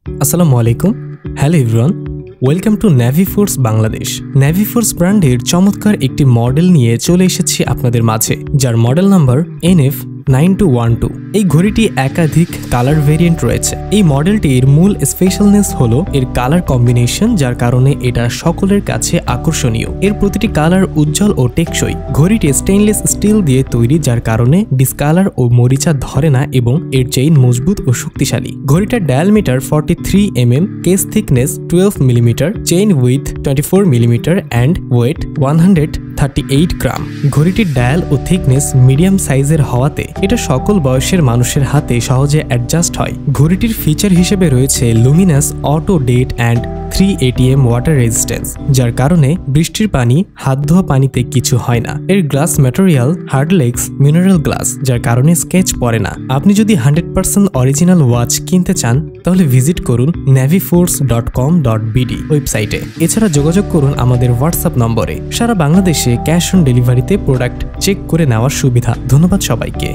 আসসালামু আলাইকুম। Hello everyone, welcome to navy force Bangladesh. Navy force ব্র্যান্ডের চমৎকার একটি মডেল নিয়ে চলে এসেছি আপনাদের মাঝে, যার মডেল নাম্বার NF9212। এই ঘড়িটি একাধিক কালার ভেরিয়েন্ট রয়েছে। এই মডেলটির মূল স্পেশালনেস হলো এর কালার কম্বিনেশন, যার কারণে এটা সকলের কাছে আকর্ষণীয়। এর প্রতিটি কালার উজ্জ্বল ও টেকসই। ঘড়িটি স্টেইনলেস স্টিল দিয়ে তৈরি, যার কারণে ডিসকালার ও মরিচা ধরে না এবং এর চেইন মজবুত ও শক্তিশালী। ঘড়িটার diameter 43 mm, case thickness 12 mm, chain with 24 mm and weight 138 gram. ঘড়িটির ডায়াল ও থিকনেস মিডিয়াম সাইজের হওয়াতে এটা সকল বয়সের মানুষের হাতে সহজে অ্যাডজাস্ট হয়। ঘড়িটির ফিচার হিসেবে রয়েছে luminous auto date and 3 ATM water resistance, যার কারণে বৃষ্টির পানি, হাত ধোয়া পানিতে কিছু হয় না। এর গ্লাস ম্যাটেরিয়াল হার্ডলেক্স মিনারেল গ্লাস, যার কারণে স্কেচ পড়ে না। আপনি যদি 100% অরিজিনাল ওয়াচ কিনতে চান তাহলে ভিজিট করুন naviforce.com.bd ওয়েবসাইটে। এছাড়া যোগাযোগ করুন আমাদের হোয়াটসঅ্যাপ নম্বরে। সারা বাংলাদেশে ক্যাশ অন ডেলিভারিতে প্রোডাক্ট চেক করে নেওয়ার সুবিধা। ধন্যবাদ সবাইকে।